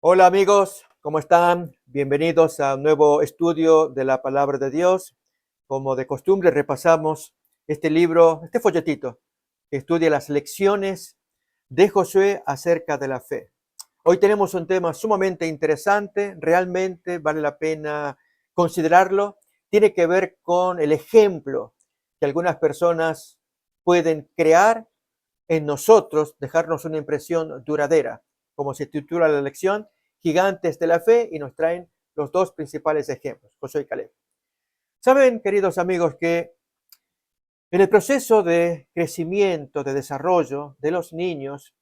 Hola amigos, ¿cómo están? Bienvenidos a un nuevo estudio de la palabra de Dios. Como de costumbre, repasamos este libro, este folletito, que estudia las lecciones de Josué acerca de la fe. Hoy tenemos un tema sumamente interesante, realmente vale la pena considerarlo. Tiene que ver con el ejemplo que algunas personas pueden crear en nosotros, dejarnos una impresión duradera, como se titula la lección, Gigantes de la Fe, y nos traen los dos principales ejemplos, Josué y Caleb. Saben, queridos amigos, que en el proceso de crecimiento, de desarrollo de los niños,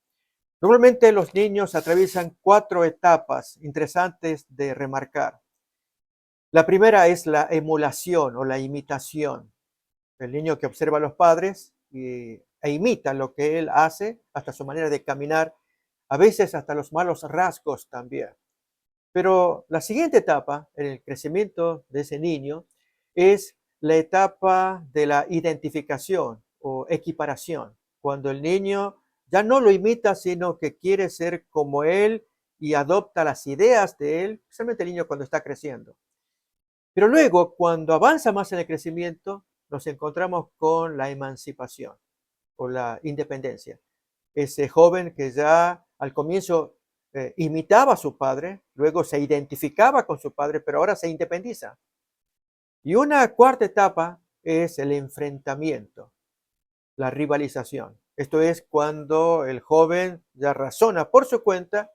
normalmente los niños atraviesan cuatro etapas interesantes de remarcar. La primera es la emulación o la imitación. El niño que observa a los padres e imita lo que él hace, hasta su manera de caminar, a veces hasta los malos rasgos también. Pero la siguiente etapa en el crecimiento de ese niño es la etapa de la identificación o equiparación, cuando el niño ya no lo imita, sino que quiere ser como él y adopta las ideas de él, especialmente el niño cuando está creciendo. Pero luego, cuando avanza más en el crecimiento, nos encontramos con la emancipación o la independencia. Ese joven que ya al comienzo imitaba a su padre, luego se identificaba con su padre, pero ahora se independiza. Y una cuarta etapa es el enfrentamiento, la rivalización. Esto es cuando el joven ya razona por su cuenta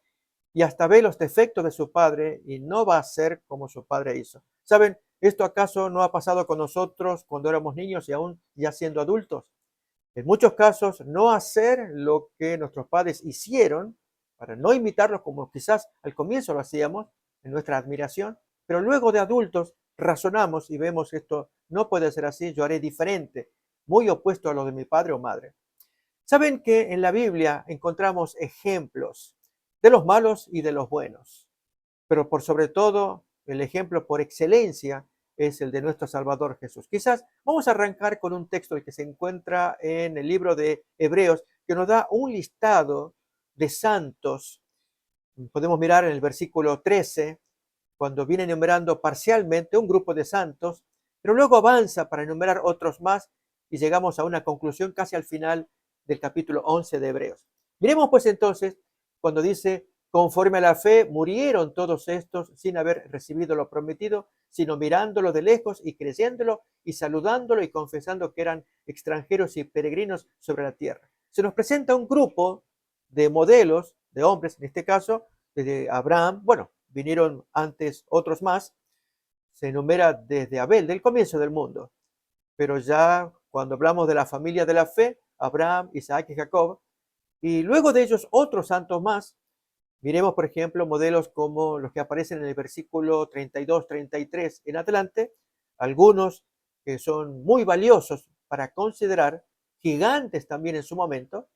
y hasta ve los defectos de su padre y no va a ser como su padre hizo. ¿Saben? ¿Esto acaso no ha pasado con nosotros cuando éramos niños y aún ya siendo adultos? En muchos casos, no hacer lo que nuestros padres hicieron, para no imitarlos como quizás al comienzo lo hacíamos, en nuestra admiración, pero luego de adultos razonamos y vemos que esto no puede ser así, yo haré diferente, muy opuesto a lo de mi padre o madre. Saben que en la Biblia encontramos ejemplos de los malos y de los buenos, pero por sobre todo el ejemplo por excelencia es el de nuestro Salvador Jesús. Quizás vamos a arrancar con un texto que se encuentra en el libro de Hebreos, que nos da un listado de santos. Podemos mirar en el versículo 13, cuando viene enumerando parcialmente un grupo de santos, pero luego avanza para enumerar otros más y llegamos a una conclusión casi al final del capítulo 11 de Hebreos. Miremos pues entonces cuando dice, conforme a la fe murieron todos estos sin haber recibido lo prometido, sino mirándolo de lejos y creyéndolo y saludándolo y confesando que eran extranjeros y peregrinos sobre la tierra. Se nos presenta un grupo de modelos, de hombres en este caso, desde Abraham, bueno, vinieron antes otros más, se enumera desde Abel, del comienzo del mundo, pero ya cuando hablamos de la familia de la fe, Abraham, Isaac y Jacob, y luego de ellos otros santos más, miremos por ejemplo modelos como los que aparecen en el versículo 32, 33 en adelante, algunos que son muy valiosos para considerar, gigantes también en su momento,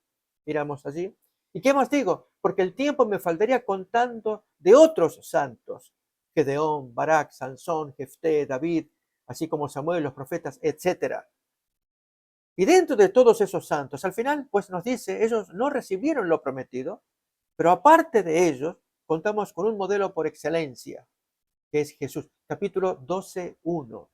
miramos allí. ¿Y qué más digo? Porque el tiempo me faltaría contando de otros santos, Gedeón, Barak, Sansón, Jefté, David, así como Samuel, los profetas, etcétera. Y dentro de todos esos santos, al final, pues nos dice, ellos no recibieron lo prometido, pero aparte de ellos, contamos con un modelo por excelencia, que es Jesús, capítulo 12:1.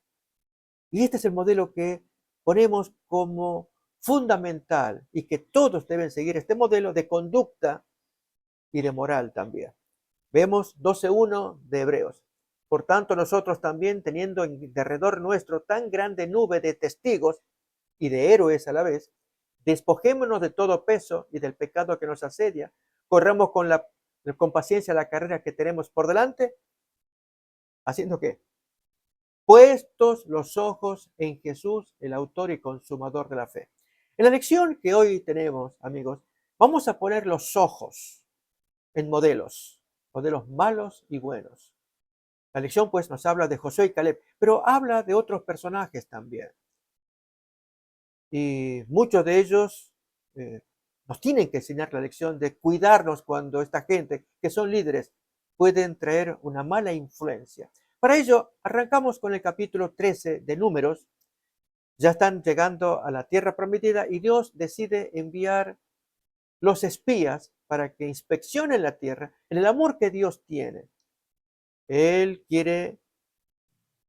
Y este es el modelo que ponemos como fundamental y que todos deben seguir este modelo de conducta y de moral también. Vemos 12:1 de Hebreos. Por tanto, nosotros también, teniendo en derredor nuestro tan grande nube de testigos y de héroes a la vez, despojémonos de todo peso y del pecado que nos asedia, corramos con paciencia la carrera que tenemos por delante, haciendo que puestos los ojos en Jesús, el autor y consumador de la fe. En la lección que hoy tenemos, amigos, vamos a poner los ojos en modelos, modelos malos y buenos. La lección pues nos habla de Josué y Caleb, pero habla de otros personajes también. Y muchos de ellos nos tienen que enseñar la lección de cuidarnos cuando esta gente, que son líderes, pueden traer una mala influencia. Para ello, arrancamos con el capítulo 13 de Números. Ya están llegando a la tierra prometida y Dios decide enviar los espías para que inspeccionen la tierra en el amor que Dios tiene. Él quiere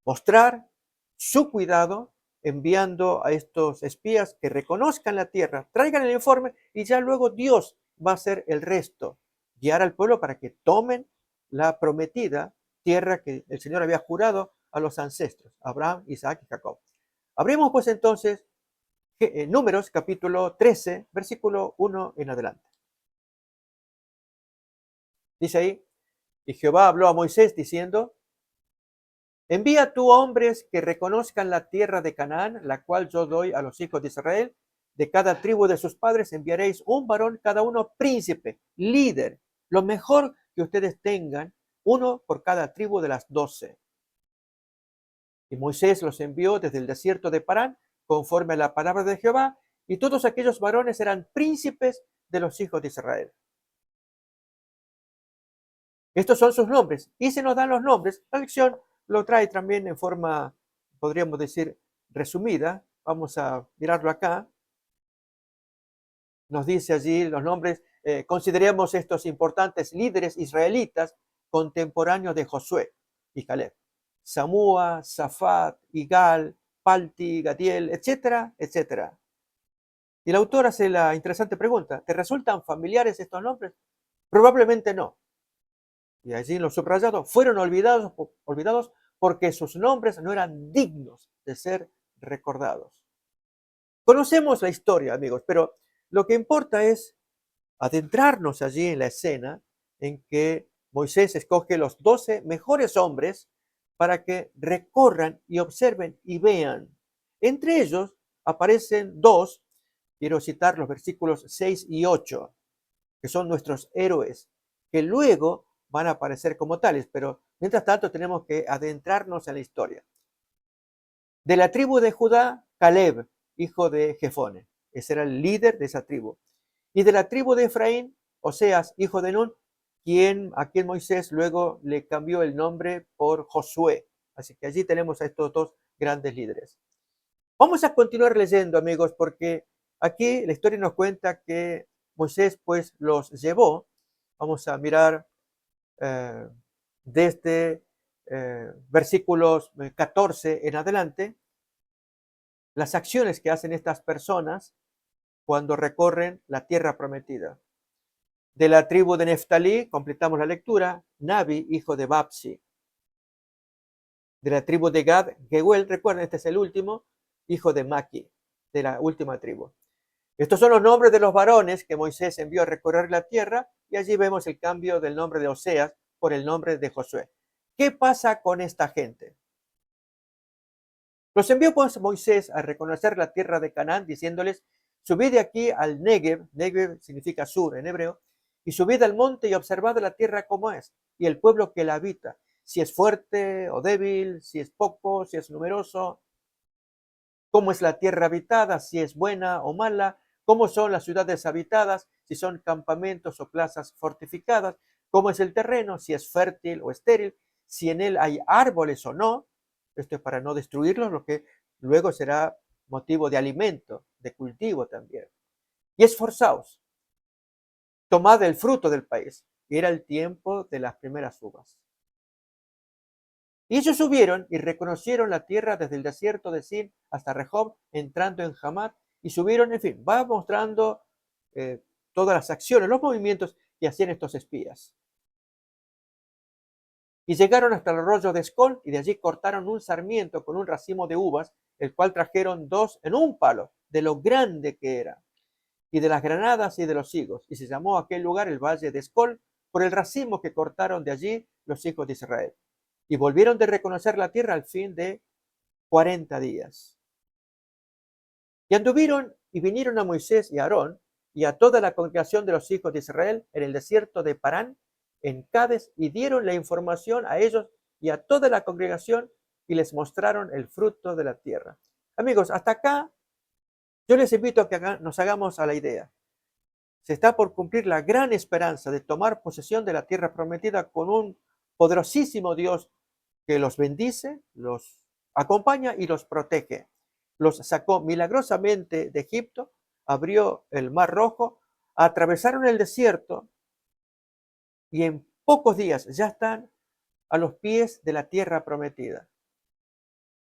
mostrar su cuidado enviando a estos espías que reconozcan la tierra, traigan el informe y ya luego Dios va a hacer el resto, guiar al pueblo para que tomen la prometida tierra que el Señor había jurado a los ancestros, Abraham, Isaac y Jacob. Abrimos pues entonces Números capítulo 13, versículo 1 en adelante. Dice ahí, y Jehová habló a Moisés diciendo, envía tú hombres que reconozcan la tierra de Canaán, la cual yo doy a los hijos de Israel. De cada tribu de sus padres enviaréis un varón, cada uno príncipe, líder, lo mejor que ustedes tengan, uno por cada tribu de las 12. Y Moisés los envió desde el desierto de Parán, conforme a la palabra de Jehová, y todos aquellos varones eran príncipes de los hijos de Israel. Estos son sus nombres, y se nos dan los nombres. La lección lo trae también en forma, podríamos decir, resumida. Vamos a mirarlo acá. Nos dice allí los nombres. Consideremos estos importantes líderes israelitas contemporáneos de Josué y Caleb. Samúa, Safat, Igal, Palti, Gadiel, etcétera, etcétera. Y el autor hace la interesante pregunta, ¿te resultan familiares estos nombres? Probablemente no. Y allí en los subrayados fueron olvidados porque sus nombres no eran dignos de ser recordados. Conocemos la historia, amigos, pero lo que importa es adentrarnos allí en la escena en que Moisés escoge los 12 mejores hombres para que recorran y observen y vean. Entre ellos aparecen dos, quiero citar los versículos 6 y 8, que son nuestros héroes, que luego van a aparecer como tales, pero mientras tanto tenemos que adentrarnos en la historia. De la tribu de Judá, Caleb, hijo de Jefone, ese era el líder de esa tribu. Y de la tribu de Efraín, Oseas, hijo de Nun, a quien Moisés luego le cambió el nombre por Josué. Así que allí tenemos a estos dos grandes líderes. Vamos a continuar leyendo, amigos, porque aquí la historia nos cuenta que Moisés pues los llevó. Vamos a mirar desde versículos 14 en adelante, las acciones que hacen estas personas cuando recorren la tierra prometida. De la tribu de Neftalí, completamos la lectura, Nabi, hijo de Babsi. De la tribu de Gad, Gehuel, recuerden, este es el último, hijo de Maki, de la última tribu. Estos son los nombres de los varones que Moisés envió a recorrer la tierra, y allí vemos el cambio del nombre de Oseas por el nombre de Josué. ¿Qué pasa con esta gente? Los envió pues Moisés a reconocer la tierra de Canaán, diciéndoles, subid de aquí al Negev, Negev significa sur en hebreo, y subid al monte y observad la tierra como es, y el pueblo que la habita, si es fuerte o débil, si es poco, si es numeroso, cómo es la tierra habitada, si es buena o mala, cómo son las ciudades habitadas, si son campamentos o plazas fortificadas, cómo es el terreno, si es fértil o estéril, si en él hay árboles o no. Esto es para no destruirlos, lo que luego será motivo de alimento, de cultivo también. Y esforzaos, tomad el fruto del país. Y era el tiempo de las primeras uvas. Y ellos subieron y reconocieron la tierra desde el desierto de Sin hasta Rehob, entrando en Hamat, y subieron, en fin, va mostrando todas las acciones, los movimientos que hacían estos espías. Y llegaron hasta el arroyo de Escol, y de allí cortaron un sarmiento con un racimo de uvas, el cual trajeron dos en un palo, de lo grande que era, y de las granadas y de los higos. Y se llamó aquel lugar el valle de Escol, por el racimo que cortaron de allí los hijos de Israel. Y volvieron de reconocer la tierra al fin de 40 días. Y anduvieron y vinieron a Moisés y a Aarón y a toda la congregación de los hijos de Israel en el desierto de Parán, en Cades, y dieron la información a ellos y a toda la congregación y les mostraron el fruto de la tierra. Amigos, hasta acá yo les invito a que nos hagamos a la idea. Se está por cumplir la gran esperanza de tomar posesión de la tierra prometida con un poderosísimo Dios que los bendice, los acompaña y los protege. Los sacó milagrosamente de Egipto, abrió el Mar Rojo, atravesaron el desierto y en pocos días ya están a los pies de la tierra prometida.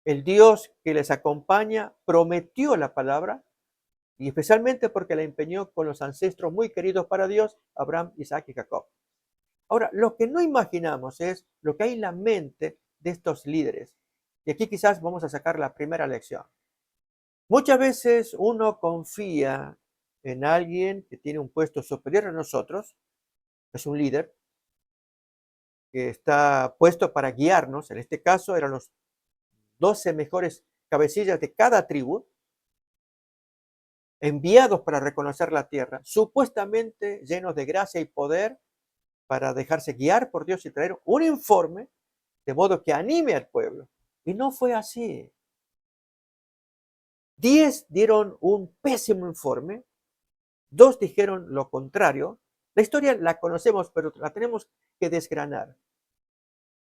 El Dios que les acompaña prometió la palabra y especialmente porque la empeñó con los ancestros muy queridos para Dios, Abraham, Isaac y Jacob. Ahora, lo que no imaginamos es lo que hay en la mente de estos líderes. Y aquí quizás vamos a sacar la primera lección. Muchas veces uno confía en alguien que tiene un puesto superior a nosotros, es un líder que está puesto para guiarnos. En este caso eran los 12 mejores cabecillas de cada tribu, enviados para reconocer la tierra, supuestamente llenos de gracia y poder para dejarse guiar por Dios y traer un informe de modo que anime al pueblo. Y no fue así. 10 dieron un pésimo informe, 2 dijeron lo contrario. La historia la conocemos, pero la tenemos que desgranar.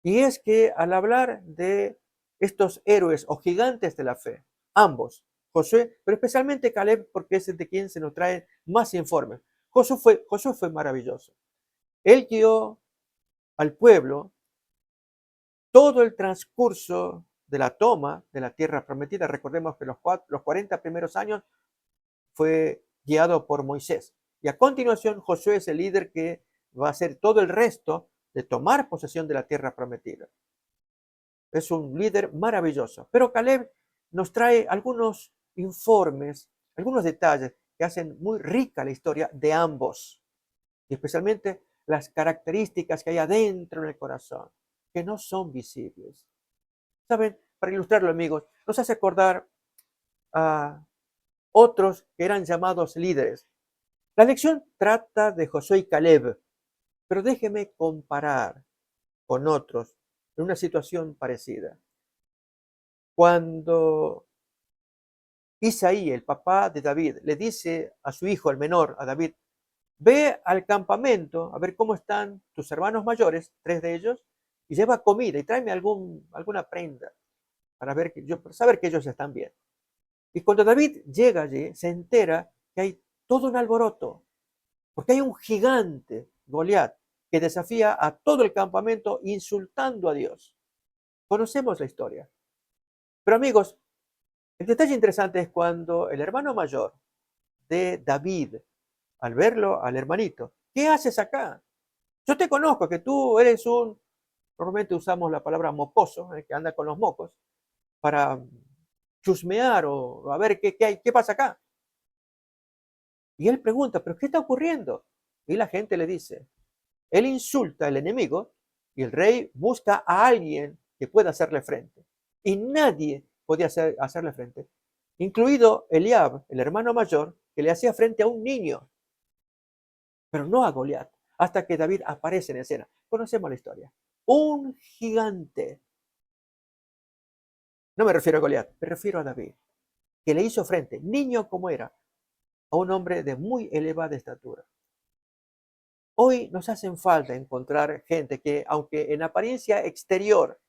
Y es que al hablar de estos héroes o gigantes de la fe, ambos, Josué, pero especialmente Caleb, porque es de quien se nos trae más informes. Josué fue maravilloso. Él guió al pueblo todo el transcurso de la toma de la tierra prometida. Recordemos que los 40 primeros años fue guiado por Moisés. Y a continuación, Josué es el líder que va a hacer todo el resto de tomar posesión de la tierra prometida. Es un líder maravilloso. Pero Caleb nos trae algunos informes, algunos detalles que hacen muy rica la historia de ambos. Y especialmente las características que hay adentro en el corazón, que no son visibles. ¿Saben? Para ilustrarlo, amigos, nos hace acordar a otros que eran llamados líderes. La lección trata de Josué y Caleb, pero déjeme comparar con otros en una situación parecida. Cuando Isaí, el papá de David, le dice a su hijo, el menor, a David, ve al campamento a ver cómo están tus hermanos mayores, 3 de ellos, y lleva comida y tráeme alguna prenda para saber que ellos están bien. Y cuando David llega allí, se entera que hay todo un alboroto, porque hay un gigante, Goliat, que desafía a todo el campamento insultando a Dios. Conocemos la historia. Pero amigos, el detalle interesante es cuando el hermano mayor de David, al verlo al hermanito, ¿qué haces acá? Yo te conozco, que tú eres normalmente usamos la palabra mocoso, que anda con los mocos, para chusmear o a ver qué pasa acá. Y él pregunta, ¿pero qué está ocurriendo? Y la gente le dice, él insulta al enemigo y el rey busca a alguien que pueda hacerle frente. Y nadie podía hacerle frente, incluido Eliab, el hermano mayor, que le hacía frente a un niño, pero no a Goliat, hasta que David aparece en escena. Conocemos la historia. Un gigante. No me refiero a Goliat, me refiero a David, que le hizo frente, niño como era, a un hombre de muy elevada estatura. Hoy nos hacen falta encontrar gente que, aunque en apariencia exterior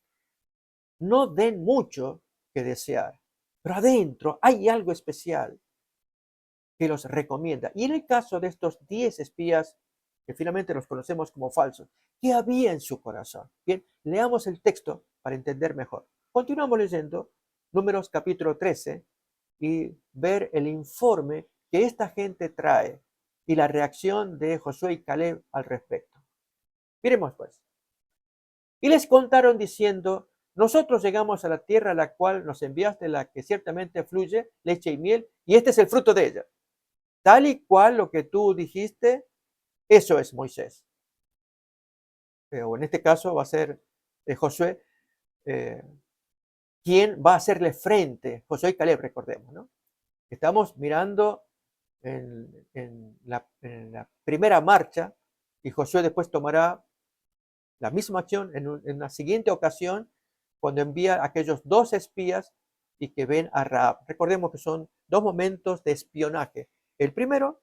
no den mucho que desear, pero adentro hay algo especial que los recomienda. Y en el caso de estos 10 espías, que finalmente los conocemos como falsos, ¿qué había en su corazón? Bien, leamos el texto para entender mejor. Continuamos leyendo Números capítulo 13 y ver el informe que esta gente trae y la reacción de Josué y Caleb al respecto. Miremos pues. Y les contaron diciendo, nosotros llegamos a la tierra a la cual nos enviaste, la que ciertamente fluye leche y miel, y este es el fruto de ella. Tal y cual lo que tú dijiste, eso es Moisés. O en este caso va a ser Josué, quien va a hacerle frente, Josué y Caleb, recordemos, ¿no? Estamos mirando en la primera marcha y Josué después tomará la misma acción en la siguiente ocasión cuando envía a aquellos 2 espías y que ven a Rahab. Recordemos que son 2 momentos de espionaje. El primero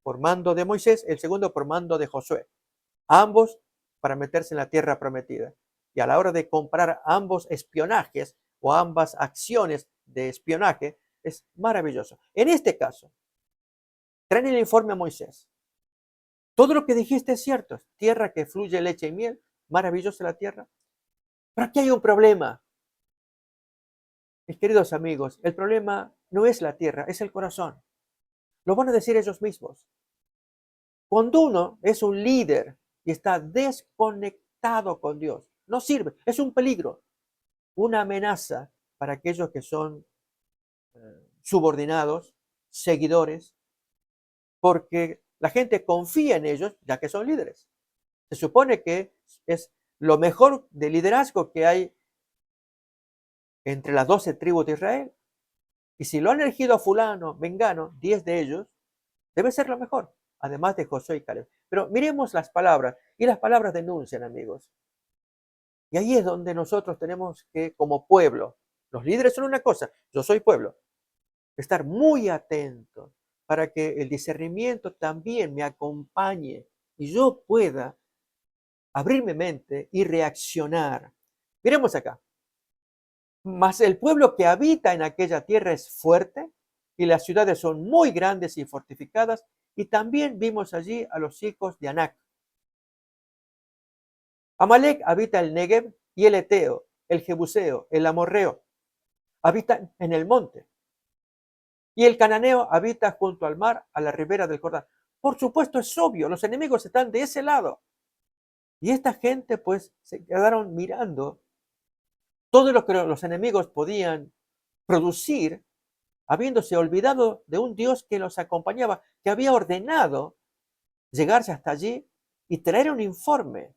por mando de Moisés, el segundo por mando de Josué. Ambos para meterse en la tierra prometida. Y a la hora de comparar ambos espionajes o ambas acciones de espionaje, es maravilloso. En este caso, traen el informe a Moisés. Todo lo que dijiste es cierto. Tierra que fluye leche y miel, maravillosa la tierra. Pero aquí hay un problema. Mis queridos amigos, el problema no es la tierra, es el corazón. Lo van a decir ellos mismos. Cuando uno es un líder y está desconectado con Dios, no sirve, es un peligro, una amenaza para aquellos que son subordinados, seguidores, porque la gente confía en ellos ya que son líderes. Se supone que es lo mejor de liderazgo que hay entre las 12 tribus de Israel. Y si lo han elegido a fulano, vengano, 10 de ellos, debe ser lo mejor, además de Josué y Caleb. Pero miremos las palabras, y las palabras denuncian, amigos. Y ahí es donde nosotros tenemos que, como pueblo, los líderes son una cosa, yo soy pueblo, estar muy atentos para que el discernimiento también me acompañe y yo pueda abrir mi mente y reaccionar. Miremos acá. Mas el pueblo que habita en aquella tierra es fuerte y las ciudades son muy grandes y fortificadas. Y también vimos allí a los hijos de Anac. Amalek habita el Negev y el Eteo, el Jebuseo, el Amorreo. Habitan en el monte. Y el cananeo habita junto al mar, a la ribera del Jordán. Por supuesto, es obvio, los enemigos están de ese lado. Y esta gente pues se quedaron mirando todo lo que los enemigos podían producir, habiéndose olvidado de un Dios que los acompañaba, que había ordenado llegarse hasta allí y traer un informe.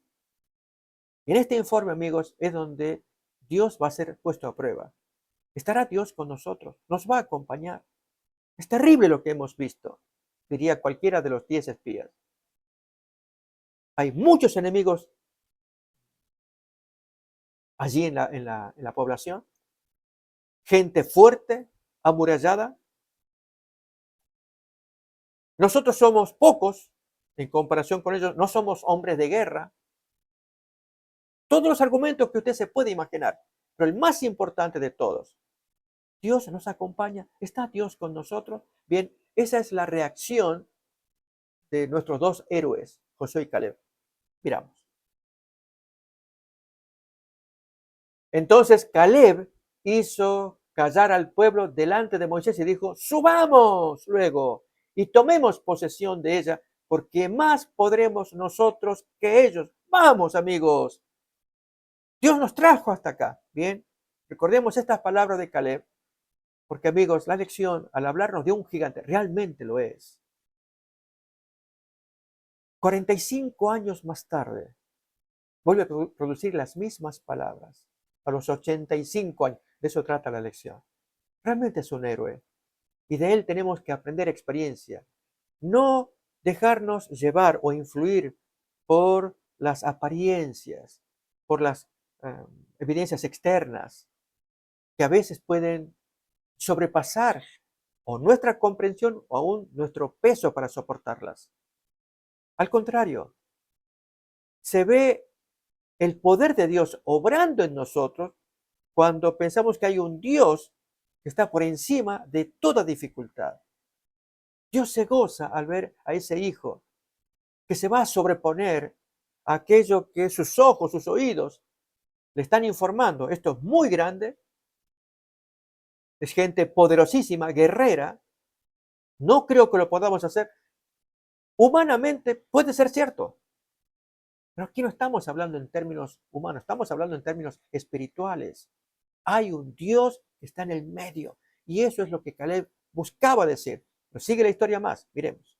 En este informe, amigos, es donde Dios va a ser puesto a prueba. ¿Estará Dios con nosotros? ¿Nos va a acompañar? Es terrible lo que hemos visto, diría cualquiera de los 10 espías. Hay muchos enemigos allí en la población, gente fuerte, amurallada. Nosotros somos pocos en comparación con ellos, no somos hombres de guerra. Todos los argumentos que usted se puede imaginar, pero el más importante de todos, Dios nos acompaña, ¿está Dios con nosotros? Bien, esa es la reacción de nuestros dos héroes, Josué y Caleb. Miramos. Entonces Caleb hizo callar al pueblo delante de Moisés y dijo, subamos luego y tomemos posesión de ella, porque más podremos nosotros que ellos. Vamos, amigos. Dios nos trajo hasta acá. Bien, recordemos estas palabras de Caleb, porque amigos, la lección al hablarnos de un gigante realmente lo es. 45 años más tarde, vuelve a producir las mismas palabras. A los 85 años, de eso trata la lección. Realmente es un héroe y de él tenemos que aprender experiencia. No dejarnos llevar o influir por las apariencias, por las evidencias externas, que a veces pueden sobrepasar o nuestra comprensión o aún nuestro peso para soportarlas. Al contrario, se ve el poder de Dios obrando en nosotros cuando pensamos que hay un Dios que está por encima de toda dificultad. Dios se goza al ver a ese hijo que se va a sobreponer a aquello que sus ojos, sus oídos le están informando. Esto es muy grande, es gente poderosísima, guerrera. No creo que lo podamos hacer. Humanamente puede ser cierto, pero aquí no estamos hablando en términos humanos, estamos hablando en términos espirituales. Hay un Dios que está en el medio y eso es lo que Caleb buscaba decir. Pero sigue la historia más, miremos.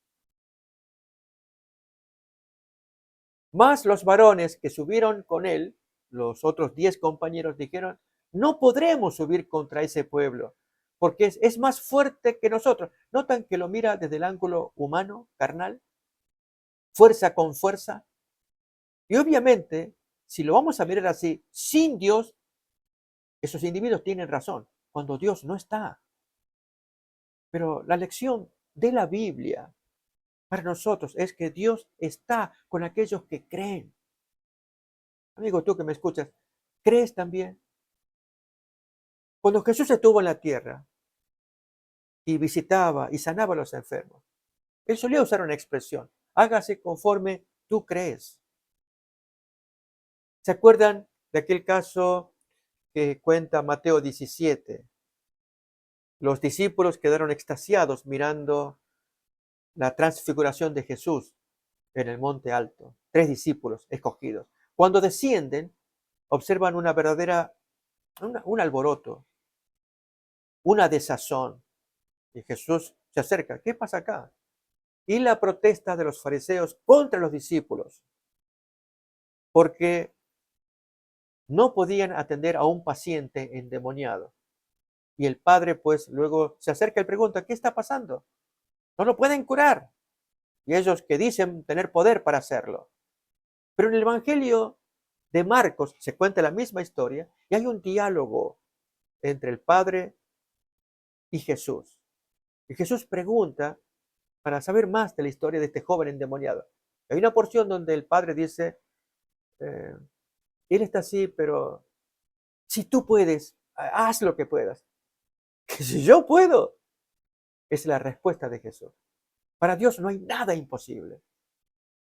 Más los varones que subieron con él, los otros 10 compañeros, dijeron, no podremos subir contra ese pueblo, porque es más fuerte que nosotros. ¿Notan que lo mira desde el ángulo humano, carnal? Fuerza con fuerza. Y obviamente, si lo vamos a mirar así, sin Dios, esos individuos tienen razón, cuando Dios no está. Pero la lección de la Biblia para nosotros es que Dios está con aquellos que creen. Amigo, tú que me escuchas, ¿crees también? Cuando Jesús estuvo en la tierra y visitaba y sanaba a los enfermos, él solía usar una expresión. hágase conforme tú crees. ¿Se acuerdan de aquel caso que cuenta Mateo 17? Los discípulos quedaron extasiados mirando la transfiguración de Jesús en el monte alto. 3 discípulos escogidos. Cuando descienden, observan un alboroto, una desazón. Y Jesús se acerca. ¿Qué pasa acá? Y la protesta de los fariseos contra los discípulos, porque no podían atender a un paciente endemoniado. Y el padre pues luego se acerca y pregunta, ¿qué está pasando? No lo pueden curar. Y ellos que dicen tener poder para hacerlo. Pero en el Evangelio de Marcos se cuenta la misma historia y hay un diálogo entre el padre y Jesús. Y Jesús pregunta para saber más de la historia de este joven endemoniado. Hay una porción donde el padre dice, eh, él está así, pero si tú puedes, haz lo que puedas. Que si yo puedo, es la respuesta de Jesús. Para Dios no hay nada imposible.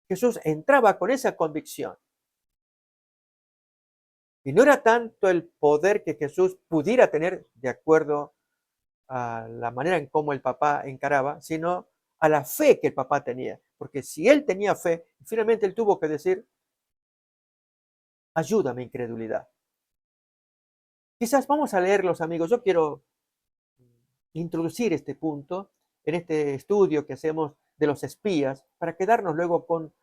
Jesús entraba con esa convicción. Y no era tanto el poder que Jesús pudiera tener de acuerdo a la manera en cómo el papá encaraba, sino a la fe que el papá tenía. Porque si él tenía fe, finalmente él tuvo que decir, ayuda mi incredulidad. Quizás vamos a leerlos, amigos. Yo quiero introducir este punto en este estudio que hacemos de los espías para quedarnos luego con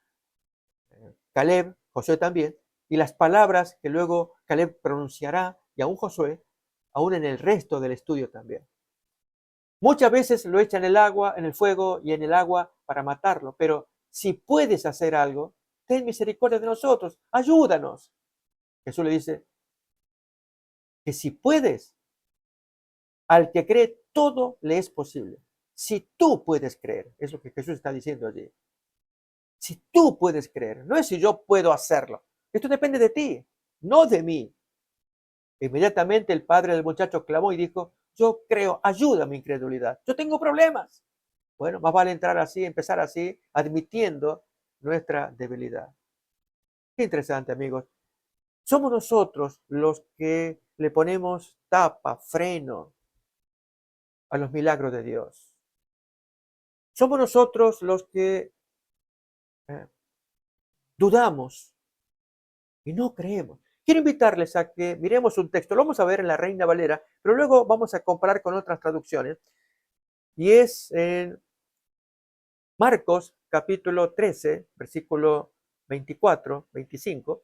Caleb, Josué también, y las palabras que luego Caleb pronunciará y aún Josué, aún en el resto del estudio también. Muchas veces lo echan en el agua, en el fuego y en el agua para matarlo, pero si puedes hacer algo, ten misericordia de nosotros, ayúdanos. Jesús le dice que si puedes, al que cree todo le es posible. Si tú puedes creer, es lo que Jesús está diciendo allí. Si tú puedes creer, no es si yo puedo hacerlo. Esto depende de ti, no de mí. Inmediatamente el padre del muchacho clamó y dijo, yo creo, ayuda a mi incredulidad. Yo tengo problemas. Bueno, más vale entrar así, empezar así, admitiendo nuestra debilidad. Qué interesante, amigos. Somos nosotros los que le ponemos tapa, freno a los milagros de Dios. Somos nosotros los que dudamos y no creemos. Quiero invitarles a que miremos un texto, lo vamos a ver en la Reina Valera, pero luego vamos a comparar con otras traducciones, y es en Marcos capítulo 13, versículo 24, 25,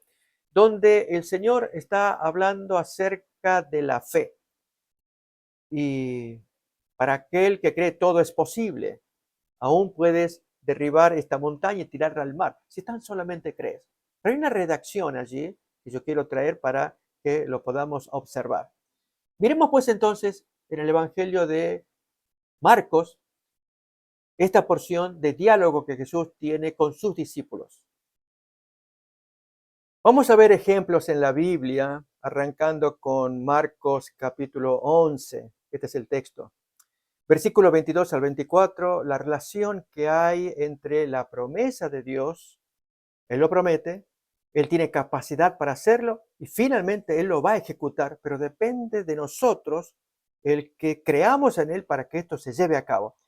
donde el Señor está hablando acerca de la fe. Y para aquel que cree todo es posible. Aún puedes derribar esta montaña y tirarla al mar, si tan solamente crees. Pero hay una redacción allí que yo quiero traer para que lo podamos observar. Miremos pues entonces en el Evangelio de Marcos esta porción de diálogo que Jesús tiene con sus discípulos. Vamos a ver ejemplos en la Biblia, arrancando con Marcos capítulo 11. Este es el texto. Versículo 22 al 24, la relación que hay entre la promesa de Dios, Él lo promete, Él tiene capacidad para hacerlo y finalmente Él lo va a ejecutar, pero depende de nosotros el que creamos en Él para que esto se lleve a cabo.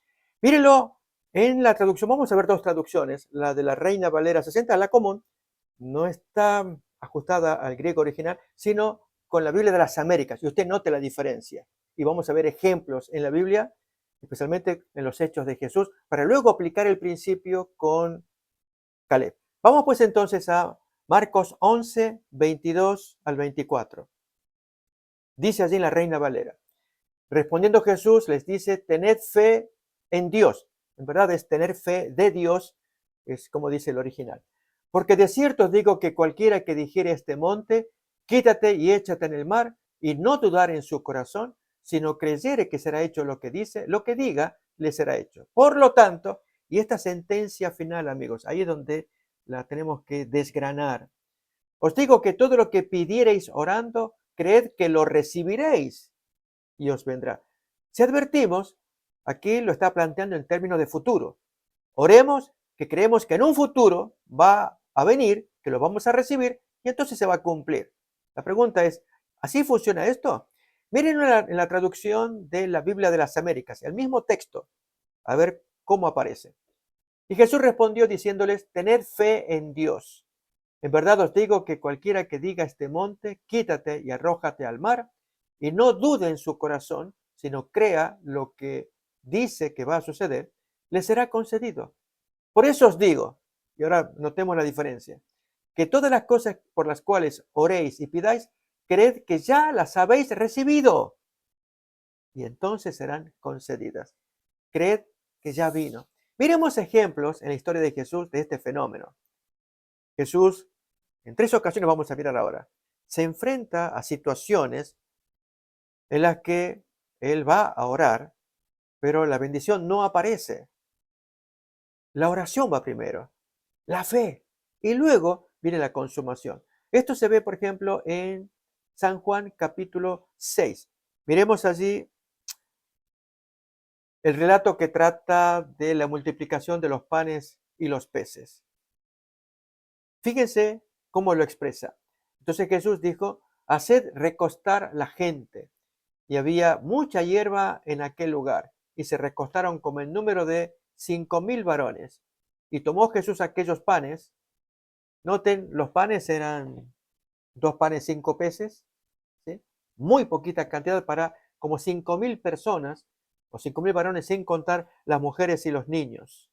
Mírenlo en la traducción, vamos a ver 2 traducciones, la de la Reina Valera 60, la común, no está ajustada al griego original, sino con la Biblia de las Américas, y usted note la diferencia. Y vamos a ver ejemplos en la Biblia, especialmente en los hechos de Jesús, para luego aplicar el principio con Caleb. Vamos pues entonces a Marcos 11, 22 al 24. Dice allí en la Reina Valera, respondiendo Jesús les dice, tened fe en Dios. En verdad es tener fe de Dios, es como dice el original. Porque de cierto os digo que cualquiera que dijere a este monte, quítate y échate en el mar, y no dudar en su corazón, sino creyere que será hecho lo que dice, lo que diga, le será hecho. Por lo tanto, y esta sentencia final, amigos, ahí es donde la tenemos que desgranar. Os digo que todo lo que pidiereis orando, creed que lo recibiréis y os vendrá. Si advertimos, aquí lo está planteando en términos de futuro. Oremos que creemos que en un futuro va a venir, que lo vamos a recibir y entonces se va a cumplir. La pregunta es, ¿así funciona esto? Miren en la traducción de la Biblia de las Américas, el mismo texto, a ver cómo aparece. Y Jesús respondió diciéndoles, tened fe en Dios. En verdad os digo que cualquiera que diga a este monte, quítate y arrójate al mar, y no dude en su corazón, sino crea lo que dice que va a suceder, le será concedido. Por eso os digo, y ahora notemos la diferencia, que todas las cosas por las cuales oréis y pidáis, creed que ya las habéis recibido, y entonces serán concedidas. Creed que ya vino. Miremos ejemplos en la historia de Jesús de este fenómeno. Jesús, en 3 ocasiones vamos a mirar ahora, se enfrenta a situaciones en las que él va a orar, pero la bendición no aparece. La oración va primero, la fe, y luego viene la consumación. Esto se ve, por ejemplo, en San Juan capítulo 6. Miremos allí el relato que trata de la multiplicación de los panes y los peces. Fíjense cómo lo expresa. Entonces Jesús dijo, haced recostar la gente. Y había mucha hierba en aquel lugar, y se recostaron como el número de 5,000 varones. Y tomó Jesús aquellos panes. Noten, los panes eran 2 panes, 5 peces, ¿sí? Muy poquita cantidad para como 5,000 personas, o 5,000 varones, sin contar las mujeres y los niños.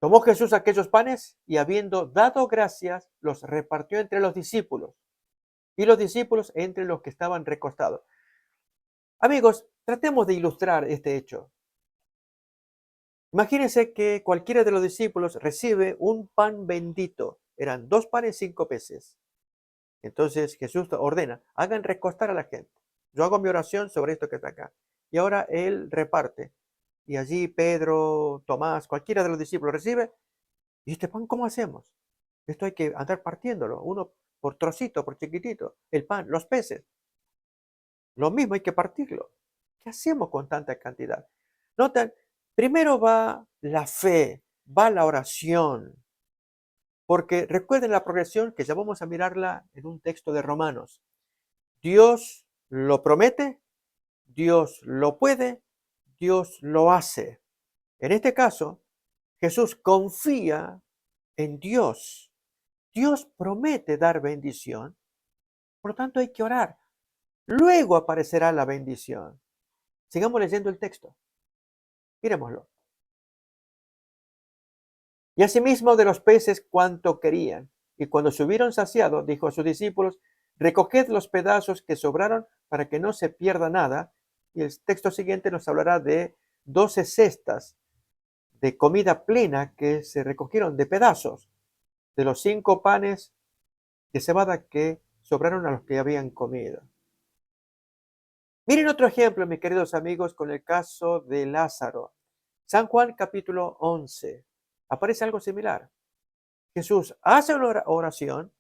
Tomó Jesús aquellos panes y habiendo dado gracias, los repartió entre los discípulos y los discípulos entre los que estaban recostados. Amigos, tratemos de ilustrar este hecho. Imagínense que cualquiera de los discípulos recibe un pan bendito. Eran 2 panes, 5 peces. Entonces Jesús ordena, hagan recostar a la gente. Yo hago mi oración sobre esto que está acá. Y ahora él reparte. Y allí Pedro, Tomás, cualquiera de los discípulos recibe. ¿Y este pan cómo hacemos? Esto hay que andar partiéndolo, uno por trocito, por chiquitito. El pan, los peces. Lo mismo hay que partirlo. ¿Qué hacemos con tanta cantidad? Notan, primero va la fe, va la oración. Porque recuerden la progresión que ya vamos a mirarla en un texto de Romanos. Dios lo promete, Dios lo puede, Dios lo hace. En este caso, Jesús confía en Dios. Dios promete dar bendición, por lo tanto hay que orar. Luego aparecerá la bendición. Sigamos leyendo el texto. Miremoslo. Y asimismo de los peces cuanto querían. Y cuando se hubieron saciado, dijo a sus discípulos, recoged los pedazos que sobraron para que no se pierda nada. Y el texto siguiente nos hablará de 12 cestas de comida plena que se recogieron de pedazos, de los 5 panes de cebada que sobraron a los que habían comido. Miren otro ejemplo, mis queridos amigos, con el caso de Lázaro. San Juan capítulo 11. Aparece algo similar. Jesús hace una oración,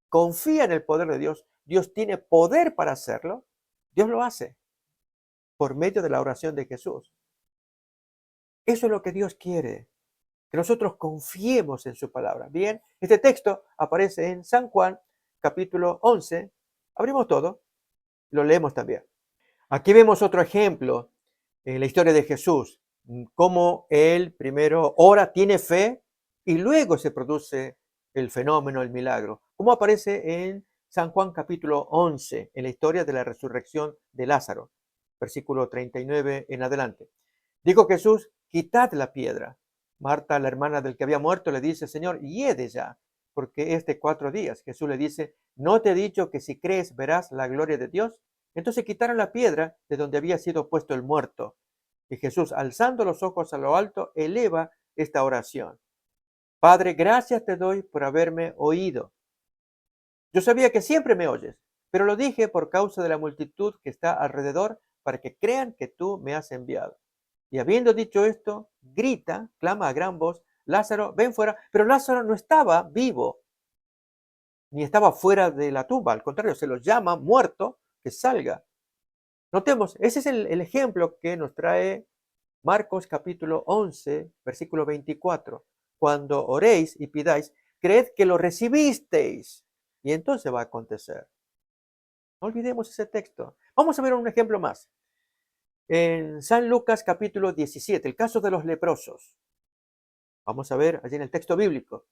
confía en el poder de Dios, Dios tiene poder para hacerlo, Dios lo hace por medio de la oración de Jesús. Eso es lo que Dios quiere, que nosotros confiemos en su palabra. Bien, este texto aparece en San Juan capítulo 11. Abrimos todo, lo leemos también. Aquí vemos otro ejemplo en la historia de Jesús, cómo él primero ora, tiene fe y luego se produce el fenómeno, el milagro, como aparece en San Juan capítulo 11, en la historia de la resurrección de Lázaro, versículo 39 en adelante. Dijo Jesús, quitad la piedra. Marta, la hermana del que había muerto, le dice, Señor, hiede ya, porque es de 4 días. Jesús le dice, ¿no te he dicho que si crees verás la gloria de Dios? Entonces quitaron la piedra de donde había sido puesto el muerto. Y Jesús, alzando los ojos a lo alto, eleva esta oración. Padre, gracias te doy por haberme oído. Yo sabía que siempre me oyes, pero lo dije por causa de la multitud que está alrededor, para que crean que tú me has enviado. Y habiendo dicho esto, grita, clama a gran voz, Lázaro, ven fuera. Pero Lázaro no estaba vivo, ni estaba fuera de la tumba. Al contrario, se lo llama muerto, que salga. Notemos, ese es el ejemplo que nos trae Marcos capítulo 11, versículo 24. Cuando oréis y pidáis, creed que lo recibisteis y entonces va a acontecer. No olvidemos ese texto. Vamos a ver un ejemplo más. En San Lucas capítulo 17, el caso de los leprosos. Vamos a ver allí en el texto bíblico.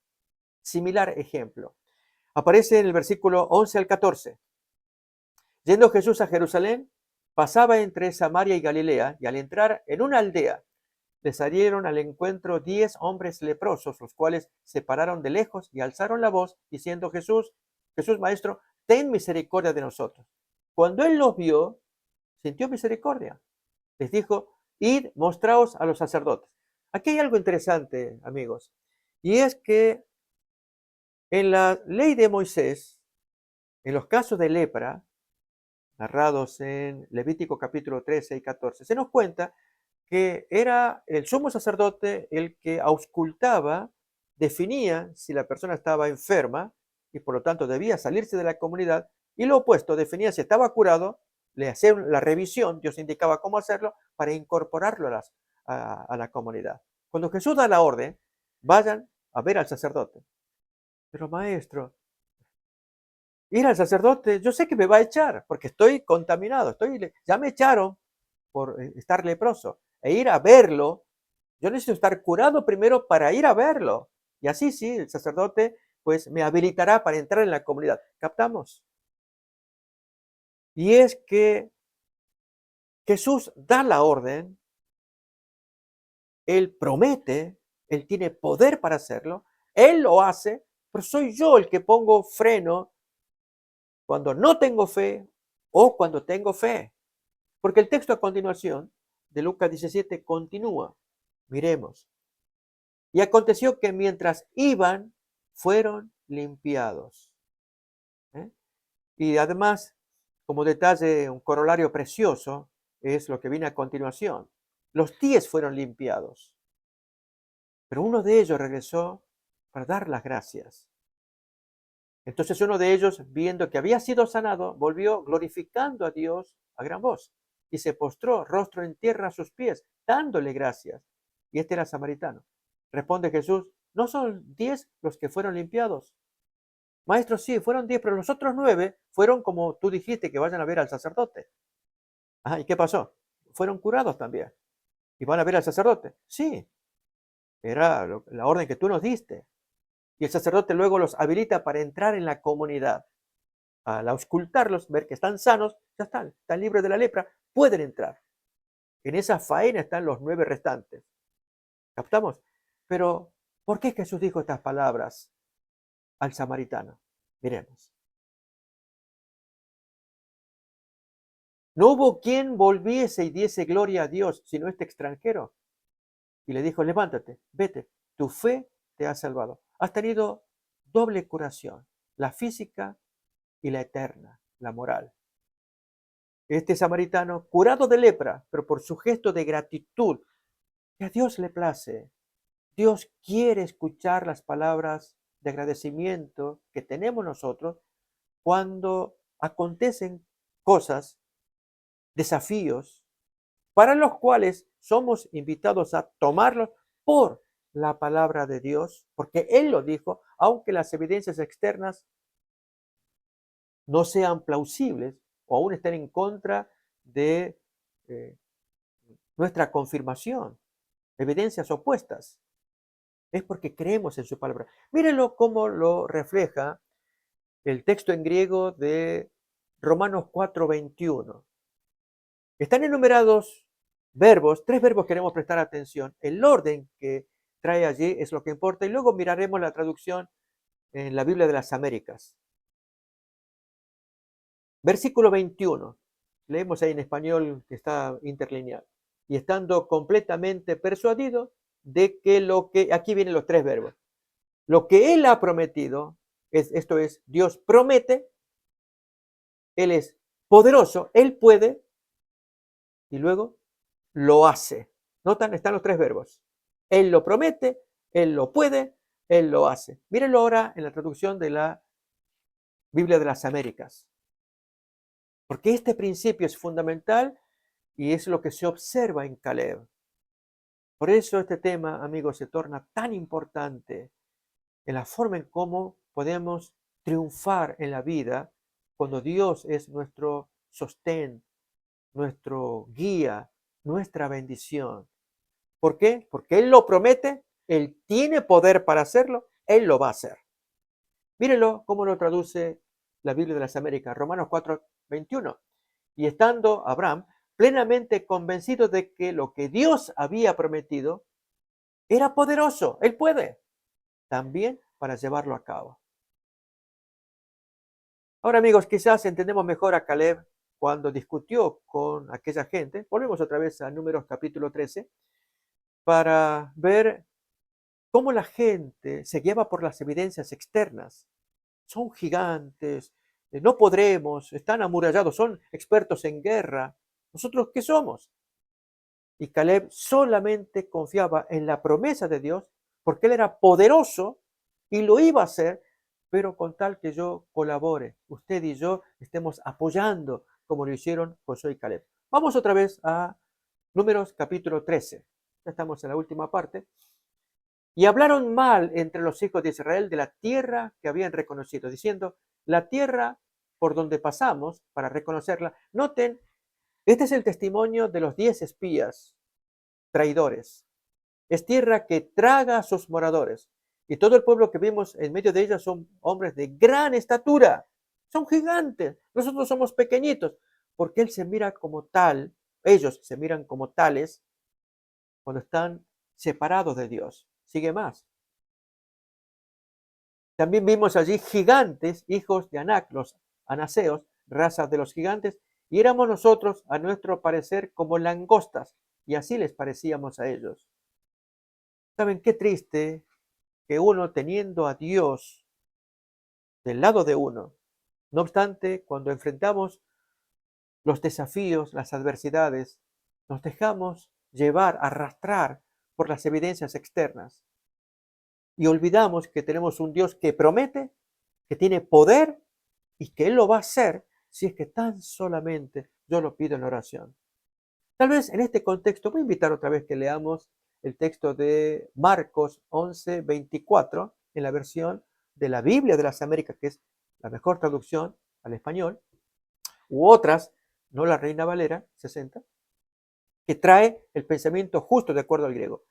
Similar ejemplo. Aparece en el versículo 11 al 14. Yendo Jesús a Jerusalén, pasaba entre Samaria y Galilea, y al entrar en una aldea, le salieron al encuentro 10 hombres leprosos, los cuales se pararon de lejos y alzaron la voz, diciendo: Jesús, Jesús Maestro, ten misericordia de nosotros. Cuando él los vio, sintió misericordia. Les dijo: id, mostraos a los sacerdotes. Aquí hay algo interesante, amigos, y es que en la ley de Moisés, en los casos de lepra, narrados en Levítico capítulo 13 y 14, se nos cuenta que era el sumo sacerdote el que auscultaba, definía si la persona estaba enferma y por lo tanto debía salirse de la comunidad, y lo opuesto, definía si estaba curado, le hacía la revisión, Dios indicaba cómo hacerlo para incorporarlo a la comunidad. Cuando Jesús da la orden, vayan a ver al sacerdote. Pero maestro, ir al sacerdote, yo sé que me va a echar porque estoy contaminado, ya me echaron por estar leproso. E ir a verlo, yo necesito estar curado primero para ir a verlo. Y así sí, el sacerdote pues me habilitará para entrar en la comunidad. ¿Captamos? Y es que Jesús da la orden, Él promete, Él tiene poder para hacerlo, Él lo hace, pero soy yo el que pongo freno cuando no tengo fe o cuando tengo fe. Porque el texto a continuación de Lucas 17 continúa. Miremos. Y aconteció que mientras iban, fueron limpiados. ¿Eh? Y además, como detalle, un corolario precioso es lo que viene a continuación. Los 10 fueron limpiados, pero uno de ellos regresó para dar las gracias. Entonces uno de ellos, viendo que había sido sanado, volvió glorificando a Dios a gran voz y se postró rostro en tierra a sus pies, dándole gracias. Y este era samaritano. Responde Jesús: ¿no son 10 los que fueron limpiados? Maestro, sí, fueron 10, pero los otros 9 fueron como tú dijiste, que vayan a ver al sacerdote. Ah, ¿y qué pasó? Fueron curados también. ¿Y van a ver al sacerdote? Sí, era la orden que tú nos diste. Y el sacerdote luego los habilita para entrar en la comunidad. Al auscultarlos, ver que están sanos, ya están libres de la lepra, pueden entrar. En esa faena están los 9 restantes. ¿Captamos? Pero, ¿por qué Jesús dijo estas palabras al samaritano? Miremos. No hubo quien volviese y diese gloria a Dios, sino este extranjero. Y le dijo: levántate, vete, tu fe te ha salvado. Has tenido doble curación, la física y la eterna, la moral. Este samaritano, curado de lepra, pero por su gesto de gratitud, que a Dios le place. Dios quiere escuchar las palabras de agradecimiento que tenemos nosotros cuando acontecen cosas, desafíos, para los cuales somos invitados a tomarlos por la palabra de Dios, porque Él lo dijo, aunque las evidencias externas no sean plausibles o aún estén en contra de nuestra confirmación, evidencias opuestas. Es porque creemos en su palabra. Mírenlo cómo lo refleja el texto en griego de Romanos 4:21. Están enumerados verbos, 3 verbos queremos prestar atención. El orden que trae allí es lo que importa y luego miraremos la traducción en la Biblia de las Américas. Versículo 21. Leemos ahí en español que está interlineado. Y estando completamente persuadido de que aquí vienen los 3 verbos. Lo que Él ha prometido, esto es, Dios promete, Él es poderoso, Él puede, y luego lo hace. ¿Notan? Están los 3 verbos. Él lo promete, Él lo puede, Él lo hace. Mírenlo ahora en la traducción de la Biblia de las Américas. Porque este principio es fundamental y es lo que se observa en Caleb. Por eso este tema, amigos, se torna tan importante en la forma en cómo podemos triunfar en la vida cuando Dios es nuestro sostén, nuestro guía, nuestra bendición. ¿Por qué? Porque Él lo promete, Él tiene poder para hacerlo, Él lo va a hacer. Mírenlo cómo lo traduce la Biblia de las Américas, Romanos 4:21. Y estando Abraham plenamente convencido de que lo que Dios había prometido era poderoso, Él puede, también para llevarlo a cabo. Ahora, amigos, quizás entendemos mejor a Caleb cuando discutió con aquella gente. Volvemos otra vez a Números capítulo 13 para ver cómo la gente se guiaba por las evidencias externas. Son gigantes, no podremos, están amurallados, son expertos en guerra. ¿Nosotros qué somos? Y Caleb solamente confiaba en la promesa de Dios porque él era poderoso y lo iba a hacer, pero con tal que yo colabore, usted y yo estemos apoyando como lo hicieron Josué y Caleb. Vamos otra vez a Números capítulo 13. Ya estamos en la última parte. Y hablaron mal entre los hijos de Israel de la tierra que habían reconocido, diciendo, la tierra por donde pasamos para reconocerla. Noten, este es el testimonio de los 10 espías traidores. Es tierra que traga a sus moradores. Y todo el pueblo que vimos en medio de ella son hombres de gran estatura. Son gigantes. Nosotros somos pequeñitos. Porque él se mira como tal, ellos se miran como tales cuando están separados de Dios. Sigue más. También vimos allí gigantes, hijos de Anac, los anaseos, raza de los gigantes, y éramos nosotros, a nuestro parecer, como langostas, y así les parecíamos a ellos. ¿Saben qué triste que uno teniendo a Dios del lado de uno? No obstante, cuando enfrentamos los desafíos, las adversidades, nos dejamos llevar, arrastrar por las evidencias externas y olvidamos que tenemos un Dios que promete, que tiene poder y que Él lo va a hacer si es que tan solamente yo lo pido en oración. Tal vez en este contexto voy a invitar otra vez que leamos el texto de Marcos 11:24 en la versión de la Biblia de las Américas, que es la mejor traducción al español, u otras, no la Reina Valera 60, que trae el pensamiento justo de acuerdo al griego.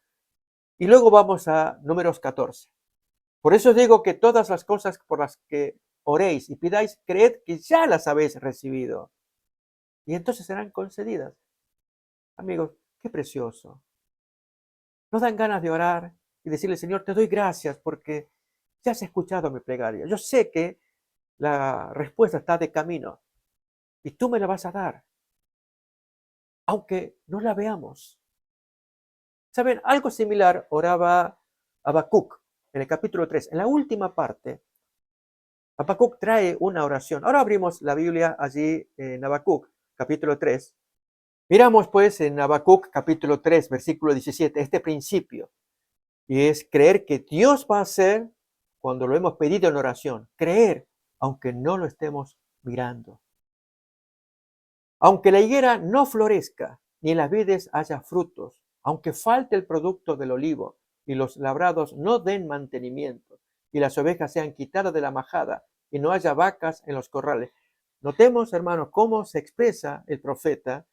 Y luego vamos a Números 14. Por eso digo que todas las cosas por las que oréis y pidáis, creed que ya las habéis recibido. Y entonces serán concedidas. Amigos, qué precioso. Nos dan ganas de orar y decirle, Señor, te doy gracias porque ya has escuchado mi plegaria. Yo sé que la respuesta está de camino y tú me la vas a dar, aunque no la veamos. ¿Saben? Algo similar oraba Habacuc en el capítulo 3. En la última parte, Habacuc trae una oración. Ahora abrimos la Biblia allí en Habacuc, capítulo 3. Miramos pues en Habacuc, capítulo 3, versículo 17, este principio. Y es creer que Dios va a hacer cuando lo hemos pedido en oración. Creer, aunque no lo estemos mirando. Aunque la higuera no florezca, ni en las vides haya frutos, aunque falte el producto del olivo, y los labrados no den mantenimiento, y las ovejas sean quitadas de la majada, y no haya vacas en los corrales. Notemos, hermanos, cómo se expresa el profeta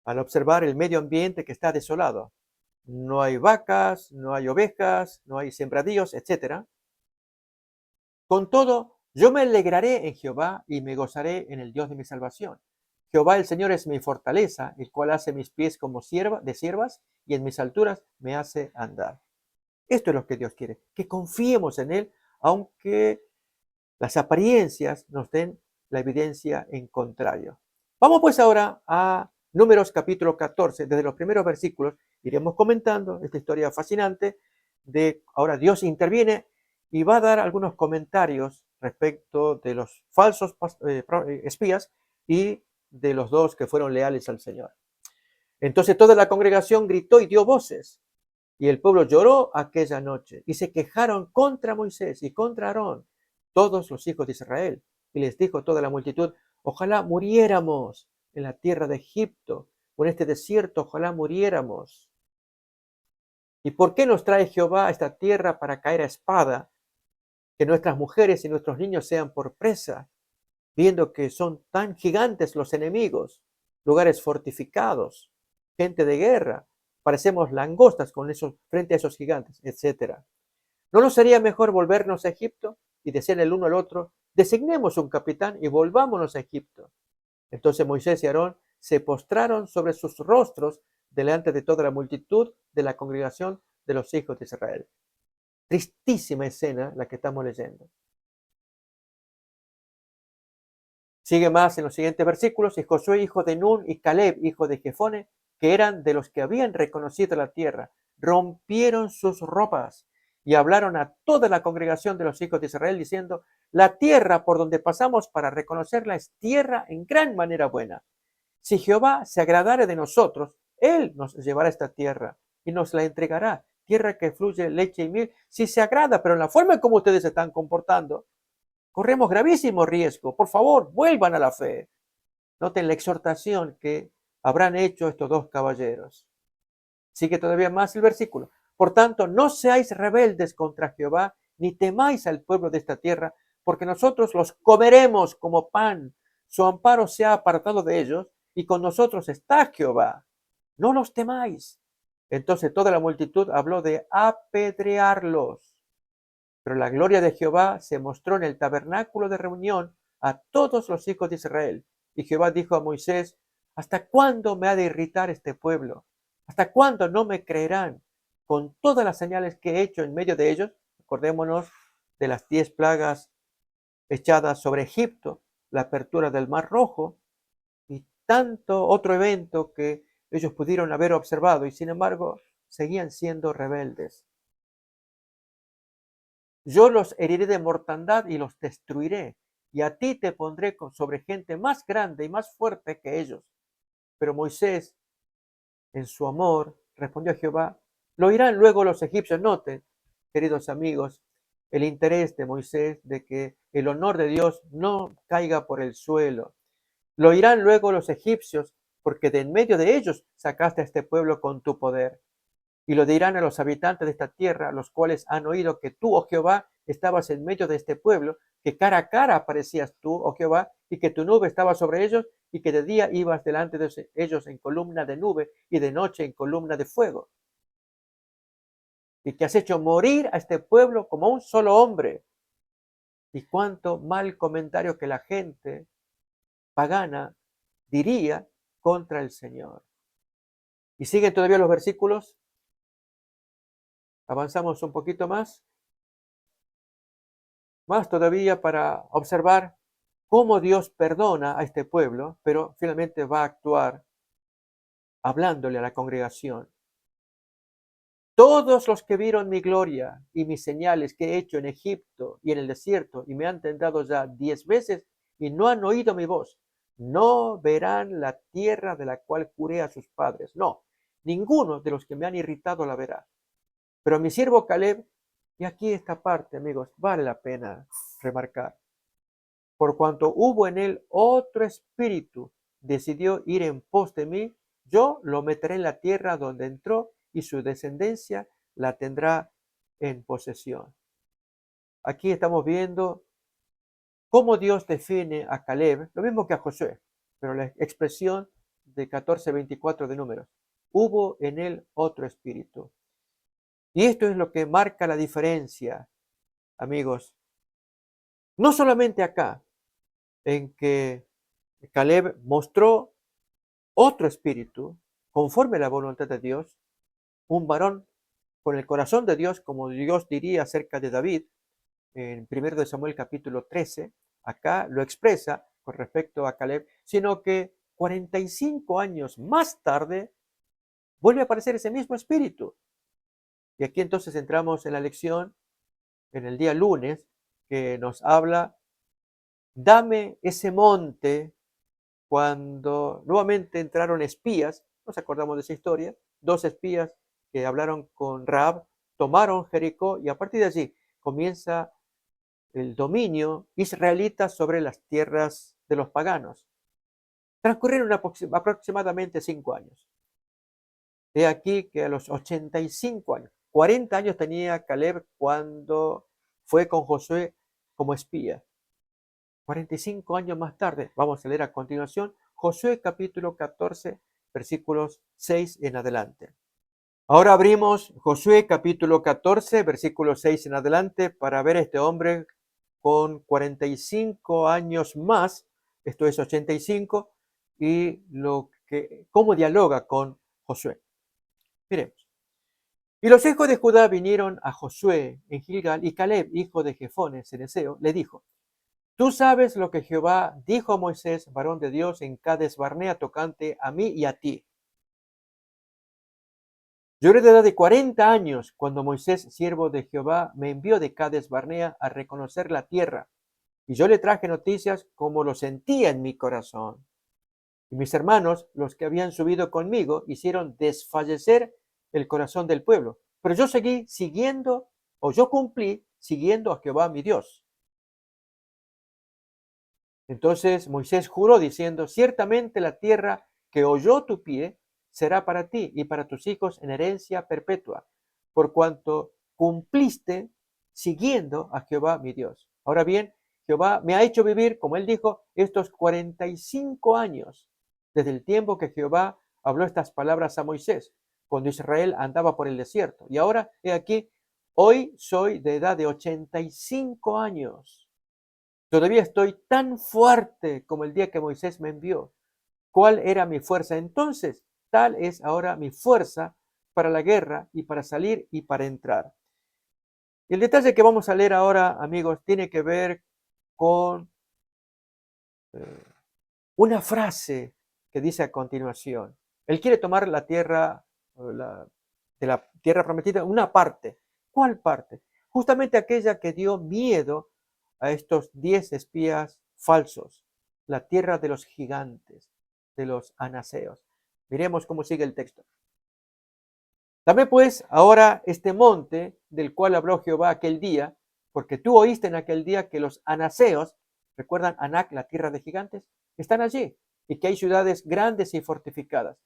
al observar el medio ambiente que está desolado. No hay vacas, no hay ovejas, no hay sembradíos, etc. Con todo, yo me alegraré en Jehová y me gozaré en el Dios de mi salvación. Jehová el Señor es mi fortaleza, el cual hace mis pies como de siervas y en mis alturas me hace andar. Esto es lo que Dios quiere, que confiemos en Él, aunque las apariencias nos den la evidencia en contrario. Vamos pues ahora a Números capítulo 14, desde los primeros versículos iremos comentando esta historia fascinante de ahora Dios interviene y va a dar algunos comentarios respecto de los falsos espías y de los dos que fueron leales al Señor. Entonces toda la congregación gritó y dio voces, y el pueblo lloró aquella noche, y se quejaron contra Moisés y contra Aarón, todos los hijos de Israel. Y les dijo toda la multitud, ojalá muriéramos en la tierra de Egipto, o en este desierto, ojalá muriéramos. ¿Y por qué nos trae Jehová a esta tierra para caer a espada? Que nuestras mujeres y nuestros niños sean por presa, viendo que son tan gigantes los enemigos, lugares fortificados, gente de guerra, parecemos langostas frente a esos gigantes, etcétera. ¿No nos sería mejor volvernos a Egipto y decir el uno al otro, designemos un capitán y volvámonos a Egipto? Entonces Moisés y Aarón se postraron sobre sus rostros delante de toda la multitud de la congregación de los hijos de Israel. Tristísima escena la que estamos leyendo. Sigue más en los siguientes versículos, y Josué, hijo de Nun, y Caleb, hijo de Jefone, que eran de los que habían reconocido la tierra, rompieron sus ropas y hablaron a toda la congregación de los hijos de Israel, diciendo, la tierra por donde pasamos para reconocerla es tierra en gran manera buena. Si Jehová se agradare de nosotros, él nos llevará a esta tierra y nos la entregará, tierra que fluye leche y miel, si se agrada, pero en la forma en cómo ustedes se están comportando, corremos gravísimo riesgo. Por favor, vuelvan a la fe. Noten la exhortación que habrán hecho estos dos caballeros. Sigue todavía más el versículo. Por tanto, no seáis rebeldes contra Jehová, ni temáis al pueblo de esta tierra, porque nosotros los comeremos como pan. Su amparo se ha apartado de ellos, y con nosotros está Jehová. No los temáis. Entonces toda la multitud habló de apedrearlos. Pero la gloria de Jehová se mostró en el tabernáculo de reunión a todos los hijos de Israel. Y Jehová dijo a Moisés, ¿hasta cuándo me ha de irritar este pueblo? ¿Hasta cuándo no me creerán con todas las señales que he hecho en medio de ellos? Acordémonos de las 10 plagas echadas sobre Egipto, la apertura del Mar Rojo y tanto otro evento que ellos pudieron haber observado y sin embargo seguían siendo rebeldes. Yo los heriré de mortandad y los destruiré, y a ti te pondré sobre gente más grande y más fuerte que ellos. Pero Moisés, en su amor, respondió a Jehová, lo oirán luego los egipcios. Noten, queridos amigos, el interés de Moisés de que el honor de Dios no caiga por el suelo. Lo oirán luego los egipcios, porque de en medio de ellos sacaste a este pueblo con tu poder. Y lo dirán a los habitantes de esta tierra, los cuales han oído que tú, oh Jehová, estabas en medio de este pueblo, que cara a cara aparecías tú, oh Jehová, y que tu nube estaba sobre ellos, y que de día ibas delante de ellos en columna de nube, y de noche en columna de fuego. Y que has hecho morir a este pueblo como un solo hombre. Y cuánto mal comentario que la gente pagana diría contra el Señor. Y siguen todavía los versículos. Avanzamos un poquito más. Más todavía para observar cómo Dios perdona a este pueblo, pero finalmente va a actuar hablándole a la congregación. Todos los que vieron mi gloria y mis señales que he hecho en Egipto y en el desierto y me han tentado ya 10 veces y no han oído mi voz, no verán la tierra de la cual juré a sus padres. No, ninguno de los que me han irritado la verá. Pero mi siervo Caleb, y aquí esta parte, amigos, vale la pena remarcar. Por cuanto hubo en él otro espíritu, decidió ir en pos de mí, yo lo meteré en la tierra donde entró y su descendencia la tendrá en posesión. Aquí estamos viendo cómo Dios define a Caleb, lo mismo que a Josué, pero la expresión de 14:24 de Números. Hubo en él otro espíritu. Y esto es lo que marca la diferencia, amigos. No solamente acá, en que Caleb mostró otro espíritu, conforme a la voluntad de Dios, un varón con el corazón de Dios, como Dios diría acerca de David, en 1 de Samuel capítulo 13, acá lo expresa con respecto a Caleb, sino que 45 años más tarde vuelve a aparecer ese mismo espíritu. Y aquí entonces entramos en la lección, en el día lunes, que nos habla, dame ese monte. Cuando nuevamente entraron espías, nos acordamos de esa historia, 2 espías que hablaron con Rahab, tomaron Jericó y a partir de allí comienza el dominio israelita sobre las tierras de los paganos. Transcurrieron aproximadamente 5 años. He aquí que a los 85 años, 40 años tenía Caleb cuando fue con Josué como espía. 45 años más tarde, vamos a leer a continuación, Josué capítulo 14, versículos 6 en adelante. Ahora abrimos Josué capítulo 14, versículos 6 en adelante, para ver a este hombre con 45 años más, esto es 85, y cómo dialoga con Josué. Miremos. Y los hijos de Judá vinieron a Josué en Gilgal, y Caleb, hijo de Jefone, ceneseo, le dijo: Tú sabes lo que Jehová dijo a Moisés, varón de Dios, en Cades Barnea, tocante a mí y a ti. Yo era de edad de 40 años cuando Moisés, siervo de Jehová, me envió de Cades Barnea a reconocer la tierra, y yo le traje noticias como lo sentía en mi corazón. Y mis hermanos, los que habían subido conmigo, hicieron desfallecer el corazón del pueblo. Pero yo seguí siguiendo, o yo cumplí siguiendo a Jehová mi Dios. Entonces Moisés juró diciendo: Ciertamente la tierra que oyó tu pie será para ti y para tus hijos en herencia perpetua, por cuanto cumpliste siguiendo a Jehová mi Dios. Ahora bien, Jehová me ha hecho vivir, como él dijo, estos 45 años, desde el tiempo que Jehová habló estas palabras a Moisés, cuando Israel andaba por el desierto. Y ahora, he aquí, hoy soy de edad de 85 años. Todavía estoy tan fuerte como el día que Moisés me envió. ¿Cuál era mi fuerza entonces? Tal es ahora mi fuerza para la guerra y para salir y para entrar. Y el detalle que vamos a leer ahora, amigos, tiene que ver con una frase que dice a continuación. Él quiere tomar la tierra, de la tierra prometida, una parte. ¿Cuál parte? Justamente aquella que dio miedo a estos 10 espías falsos, la tierra de los gigantes, de los anaseos. Miremos cómo sigue el texto. Dame pues ahora este monte del cual habló Jehová aquel día, porque tú oíste en aquel día que los anaseos, ¿recuerdan Anac, la tierra de gigantes? Están allí, y que hay ciudades grandes y fortificadas.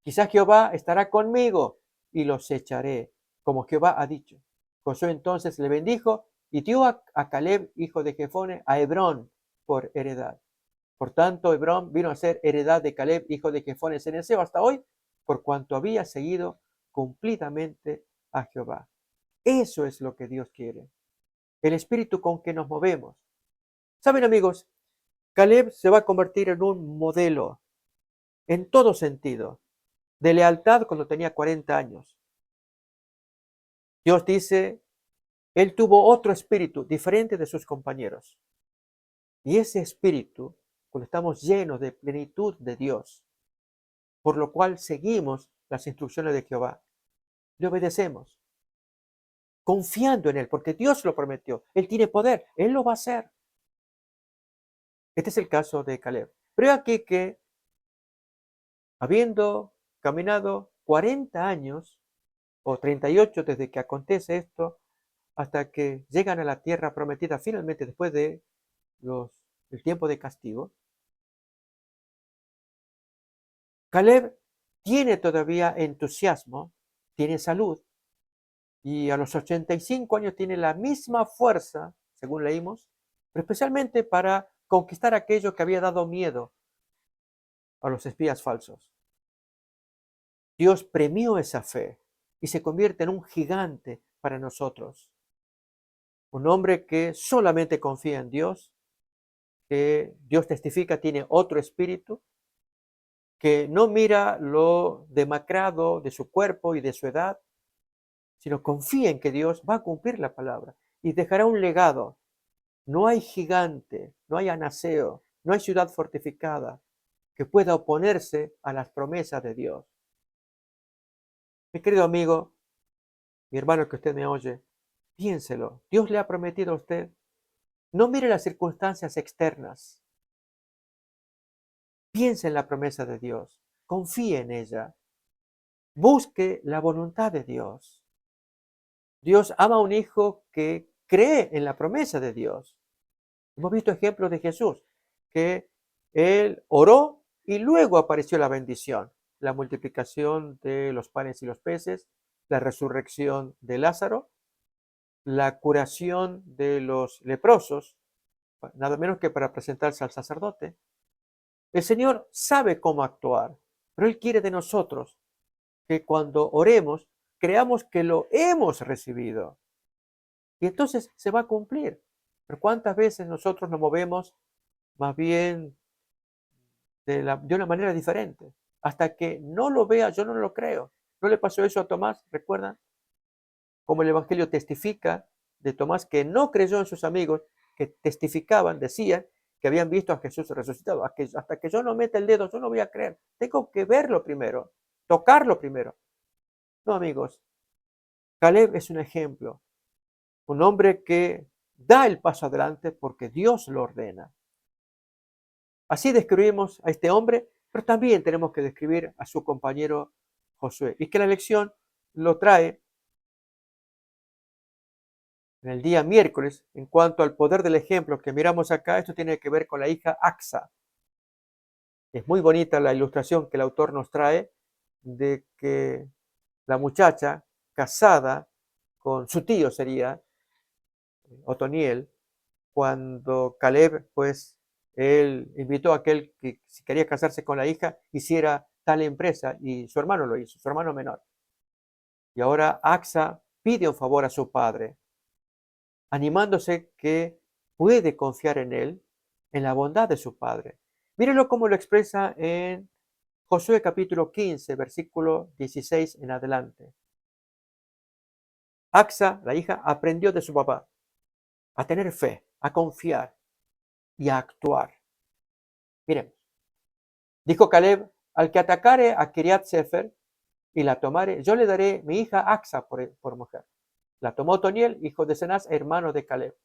Quizás Jehová estará conmigo y los echaré, como Jehová ha dicho. Josué entonces le bendijo y dio a Caleb, hijo de Jefone, a Hebrón por heredad. Por tanto, Hebrón vino a ser heredad de Caleb, hijo de Jefone ceneseo, hasta hoy, por cuanto había seguido cumplidamente a Jehová. Eso es lo que Dios quiere, el espíritu con que nos movemos. Saben, amigos, Caleb se va a convertir en un modelo en todo sentido de lealtad cuando tenía 40 años. Dios dice, él tuvo otro espíritu diferente de sus compañeros. Y ese espíritu, cuando estamos llenos de plenitud de Dios, por lo cual seguimos las instrucciones de Jehová, le obedecemos, confiando en Él, porque Dios lo prometió. Él tiene poder, Él lo va a hacer. Este es el caso de Caleb. Pero aquí que, habiendo caminado 40 años, o 38 desde que acontece esto, hasta que llegan a la tierra prometida finalmente después de el tiempo de castigo, Caleb tiene todavía entusiasmo, tiene salud, y a los 85 años tiene la misma fuerza, según leímos, pero especialmente para conquistar aquello que había dado miedo a los espías falsos. Dios premió esa fe y se convierte en un gigante para nosotros. Un hombre que solamente confía en Dios, que Dios testifica tiene otro espíritu, que no mira lo demacrado de su cuerpo y de su edad, sino confía en que Dios va a cumplir la palabra y dejará un legado. No hay gigante, no hay anaseo, no hay ciudad fortificada que pueda oponerse a las promesas de Dios. Mi querido amigo, mi hermano que usted me oye, piénselo. Dios le ha prometido a usted. No mire las circunstancias externas. Piense en la promesa de Dios. Confíe en ella. Busque la voluntad de Dios. Dios ama a un hijo que cree en la promesa de Dios. Hemos visto ejemplos de Jesús, que él oró y luego apareció la bendición. la multiplicación de los panes y los peces, la resurrección de Lázaro, la curación de los leprosos, nada menos que para presentarse al sacerdote. El Señor sabe cómo actuar, pero Él quiere de nosotros que cuando oremos creamos que lo hemos recibido y entonces se va a cumplir. Pero ¿cuántas veces nosotros nos movemos más bien de una manera diferente? Hasta que no lo vea, yo no lo creo. ¿No le pasó eso a Tomás? ¿Recuerdan? Como el Evangelio testifica de Tomás, que no creyó en sus amigos, que testificaban, decían que habían visto a Jesús resucitado. Hasta que yo no meta el dedo, yo no voy a creer. Tengo que verlo primero, tocarlo primero. No, amigos, Caleb es un ejemplo, un hombre que da el paso adelante porque Dios lo ordena. Así describimos a este hombre, pero también tenemos que describir a su compañero Josué. Y que la lección lo trae en el día miércoles. En cuanto al poder del ejemplo que miramos acá, esto tiene que ver con la hija Axa. Es muy bonita la ilustración que el autor nos trae de que la muchacha casada con su tío sería Otoniel, cuando Caleb, pues, él invitó a aquel que si quería casarse con la hija, hiciera tal empresa, y su hermano lo hizo, su hermano menor. Y ahora Axa pide un favor a su padre, animándose que puede confiar en él, en la bondad de su padre. Mírenlo cómo lo expresa en Josué capítulo 15, versículo 16 en adelante. Axa, la hija, aprendió de su papá a tener fe, a confiar y a actuar. Miren, dijo Caleb, al que atacare a Kiriat Sefer y la tomare, yo le daré mi hija Axa por mujer. La tomó Otoniel, hijo de Cenaz, hermano de Caleb,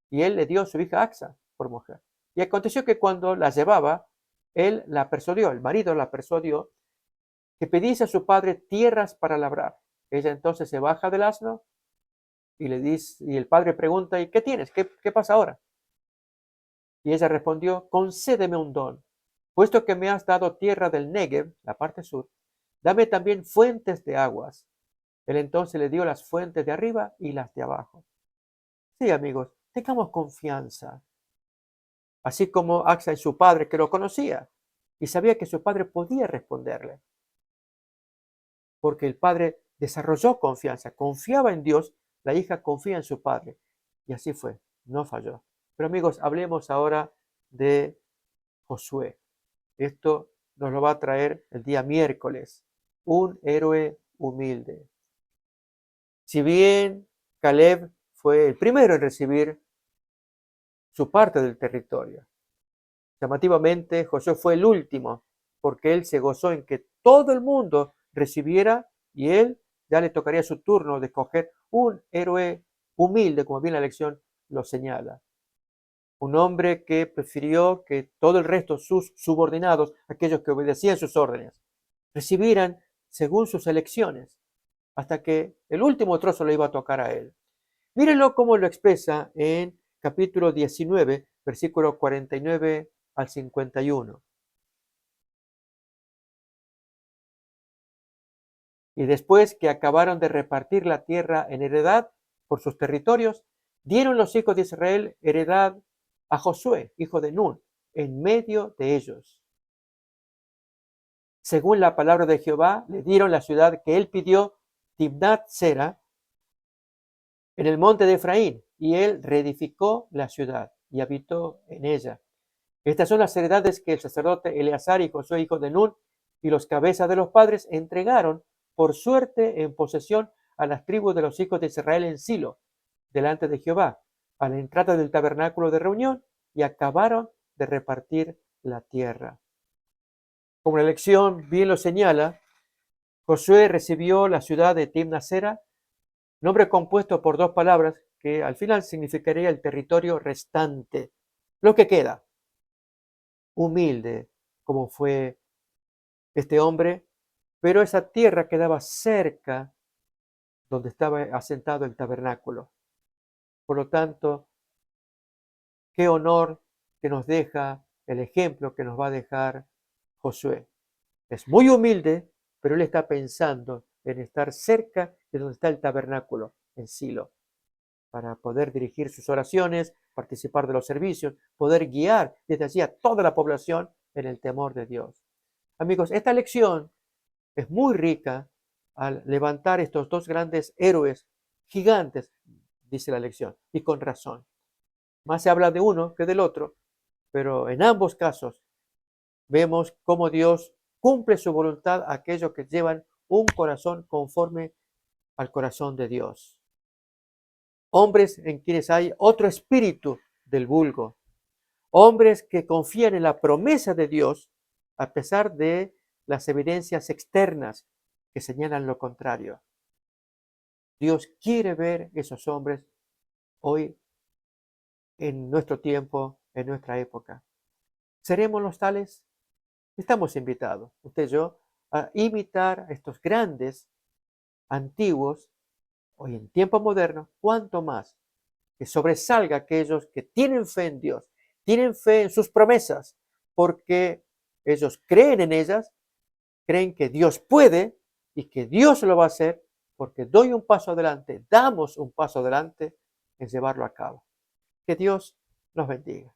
y él le dio su hija Axa por mujer. Y aconteció que cuando la llevaba, él la persuadió, el marido la persuadió, que pidiese a su padre tierras para labrar. Ella entonces se baja del asno y le dice, y el padre pregunta, ¿y qué tienes? ¿Qué pasa ahora? Y ella respondió, concédeme un don, puesto que me has dado tierra del Negev, la parte sur, dame también fuentes de aguas. Él entonces le dio las fuentes de arriba y las de abajo. Sí, amigos, tengamos confianza. Así como Axa y su padre, que lo conocía y sabía que su padre podía responderle, porque el padre desarrolló confianza, confiaba en Dios, la hija confía en su padre. Y así fue, no falló. Pero amigos, hablemos ahora de Josué. Esto nos lo va a traer el día miércoles. Un héroe humilde. Si bien Caleb fue el primero en recibir su parte del territorio, llamativamente Josué fue el último, porque él se gozó en que todo el mundo recibiera y él ya le tocaría su turno de escoger un héroe humilde, como bien la lección lo señala. Un hombre que prefirió que todo el resto, sus subordinados, aquellos que obedecían sus órdenes, recibieran según sus elecciones, hasta que el último trozo le iba a tocar a él. Mírenlo cómo lo expresa en capítulo 19, versículo 49 al 51. Y después que acabaron de repartir la tierra en heredad por sus territorios, dieron los hijos de Israel heredad a Josué, hijo de Nun, en medio de ellos. Según la palabra de Jehová, le dieron la ciudad que él pidió, Timnat Sera, en el monte de Efraín, y él reedificó la ciudad y habitó en ella. Estas son las heredades que el sacerdote Eleazar y Josué, hijo de Nun, y los cabezas de los padres entregaron por suerte en posesión a las tribus de los hijos de Israel en Silo, delante de Jehová, a la entrada del tabernáculo de reunión, y acabaron de repartir la tierra. Como la lección bien lo señala, Josué recibió la ciudad de Timnat-Sera, nombre compuesto por dos palabras que al final significaría el territorio restante, lo que queda. Humilde como fue este hombre, pero esa tierra quedaba cerca donde estaba asentado el tabernáculo. Por lo tanto, qué honor que nos deja el ejemplo que nos va a dejar Josué. Es muy humilde, pero él está pensando en estar cerca de donde está el tabernáculo, en Silo, para poder dirigir sus oraciones, participar de los servicios, poder guiar desde allí a toda la población en el temor de Dios. Amigos, esta lección es muy rica al levantar estos dos grandes héroes gigantes, dice la lección, y con razón. Más se habla de uno que del otro, pero en ambos casos vemos cómo Dios cumple su voluntad a aquellos que llevan un corazón conforme al corazón de Dios. Hombres en quienes hay otro espíritu del vulgo, hombres que confían en la promesa de Dios a pesar de las evidencias externas que señalan lo contrario. Dios quiere ver esos hombres hoy en nuestro tiempo, en nuestra época. ¿Seremos los tales? Estamos invitados, usted y yo, a imitar a estos grandes antiguos, hoy en tiempo moderno, cuanto más que sobresalga aquellos que tienen fe en Dios, tienen fe en sus promesas, porque ellos creen en ellas, creen que Dios puede y que Dios lo va a hacer, porque doy un paso adelante, damos un paso adelante en llevarlo a cabo. Que Dios nos bendiga.